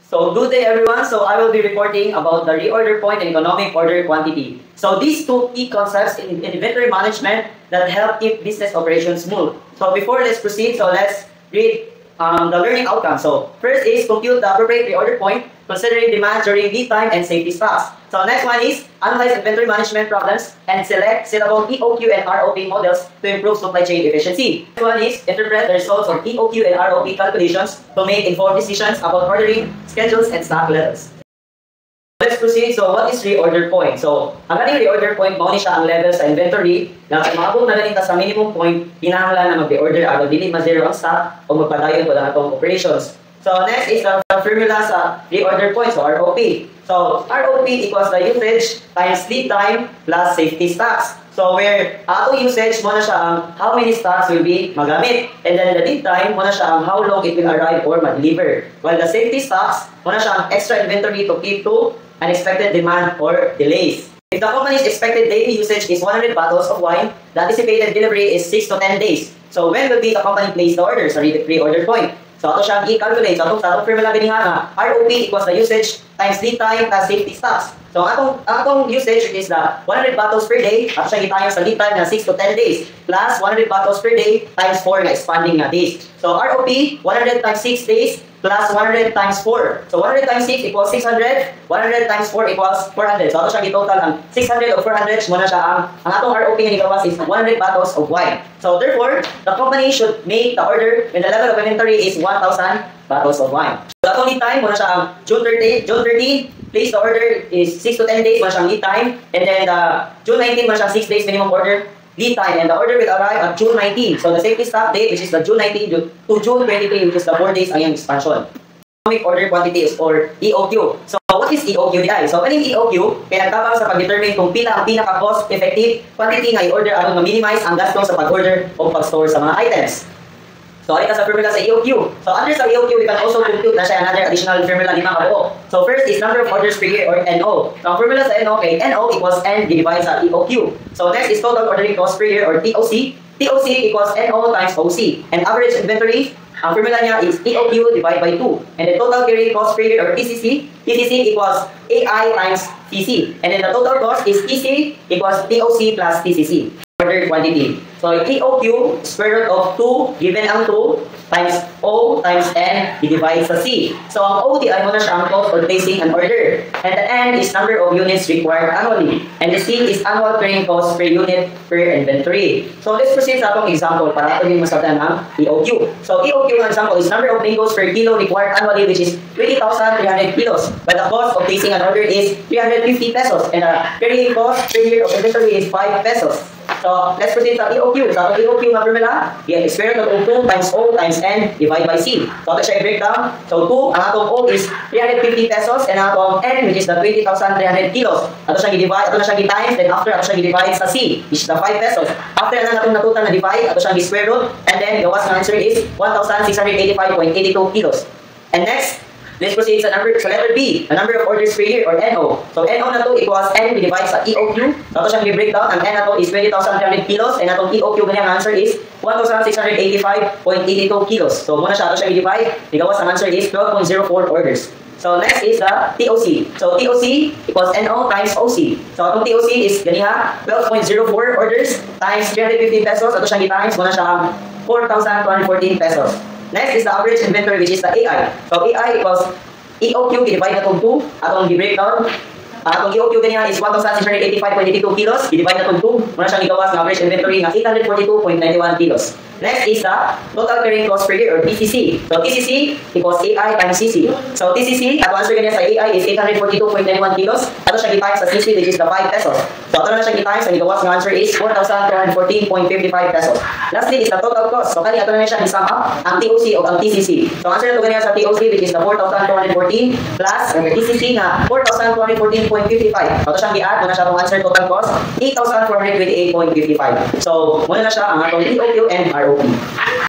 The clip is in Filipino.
So good day everyone. So I will be reporting about the reorder point and economic order quantity. So these two key concepts in inventory management that help keep business operations smooth. So before let's proceed, so let's read the learning outcome. So first is compute the appropriate reorder point considering demand during lead time and safety stocks. So next one is analyze inventory management problems and select suitable EOQ and ROP models to improve supply chain efficiency. Next one is interpret the results of EOQ and ROP calculations to make informed decisions about ordering, schedules, and stock levels. Let's proceed. So what is reorder point? So ang ating reorder point, mao ni siya ang level sa inventory na kung maabot na ganito sa minimum point, kinahanglan na mag-reorder agad dili ma-zero ang stock o magpadayon po lang atong operations. So next is the formula sa reorder point, so ROP. So ROP equals the usage times lead time plus safety stocks. So where ato usage mo na siya ang how many stocks will be magamit, and then the lead time mo na siya ang how long it will arrive or ma-deliver. While the safety stocks mo na siya ang extra inventory to keep to unexpected demand or delays. If the company's expected daily usage is 100 bottles of wine, the anticipated delivery is 6 to 10 days. So when will be the company place the order sa reorder point? So ato siyang i-calculate. So atong formula ganiha na ROP equals the usage times lead time plus safety stocks. So atong usage is the 100 bottles per day. Ato siyang i-times sa lead time na 6 to 10 days plus 100 bottles per day times 4 na expanding na days. So ROP 100 times 6 days plus 100 times 4. So 100 times 6 equals 600. 100 times 4 equals 400. So ato siyang i-total ang 600 of 400 muna siya ang atong ROP nga gigawas is 100 bottles of wine. So therefore, the company should make the order when the level of inventory is 1,000 bottles of wine. So atong lead time muna siya ang June 13, place the order is 6 to 10 days muna siya ang lead time, and then June 19 muna siya 6 days minimum order lead time, and the order will arrive at June 19. So the safety stock date, which is the June 19 to June 23, which is the 4 days ang expansion. Economic order quantity is or EOQ. So what is EOQ di ay? So kaning EOQ kaya nagtabang sa pag-determine kung pila ang pinaka cost effective quantity nga i-order aron ma-minimize ang gastos sa pag-order o pag-store sa mga items. So, ay sa formula sa EOQ. So, under sa EOQ, we can also compute na siya another additional formula 5 kabuo. So, first is number of orders per year or NO. So, ang formula sa NO, okay, NO equals N divided sa EOQ. So, next is total ordering cost per year or TOC. TOC equals NO times OC. And average inventory, ang formula niya is EOQ divided by 2. And the total carrying cost per year or TCC, TCC equals AI times TC. And then the total cost is TC equals TOC plus TCC. Order quantity. So, EOQ, square root of 2 given ang 2 times O times N divided sa C. So, ang O di ay muna siya ang cost for placing an order. And the N is number of units required annually. And the C is annual carrying cost per unit per inventory. So, let's proceed sa atong example para ito yung masabdan ang EOQ. So, EOQ ang example is number of mangoes per kilo required annually, which is 20,300 kilos. But the cost of placing an order is 350 pesos. And the carrying cost per year of inventory is 5 pesos. So, let's proceed sa EOQ. Sa so, EOQ na formula, yeah, square root of 2 times O times N divided by C. So, ito siya i-breakdown. So, 2, ang atong O is 350 pesos and ang atong N, which is the 20,300 kilos. Ito siya i-divide, ito na siya i-times, then after, ito siya i-divide sa C, which is the 5 pesos. After na natong natutan na divide, ito siya i-square root, and then gawas ng answer is 1,685.82 kilos. And next, let's proceed sa letter B, the number of orders per year or NO. So NO na to equals N divided sa EOQ. So ito siyang i-breakdown. Ang N na to is 20,300 kilos and atong EOQ ganyan ang answer is 1,685.82 kilos. So muna siya ito siyang i-divide. Igawas ang answer is 12.04 orders. So next is the TOC. So TOC equals NO times OC. So atong TOC is ganiha 12.04 orders times 350 pesos. Ito siyang i-times. Muna siya ang 4,214 pesos. Next is the average inventory, which is the AI. So AI equals EOQ divide na itong 2. Atong i-breakdown. Atong EOQ ganyan is 1,685.82 kilos. I-divide na itong 2. Muna siyang igawas ng average inventory ng 842.91 kilos. Next is the total carrying cost per year or TCC. So TCC equals AI times CC. So TCC, at answer ganyan sa AI is 842.91 kilos. Ato siya i-times sa CC, which is the 5 pesos. So ato na siya i-times, ang igawas ng answer is 4,214.55 pesos. Lastly is the total cost. So kani ato na siya i-sum up ang TOC o ang TCC. So answer na ito ganyan sa TOC, which is the 4,214 plus ang TCC nga 4,214.55. Ato siyang i-add, muna siya itong answer total cost 8,428.55. So muna na siya ang atong EOQ and ROP.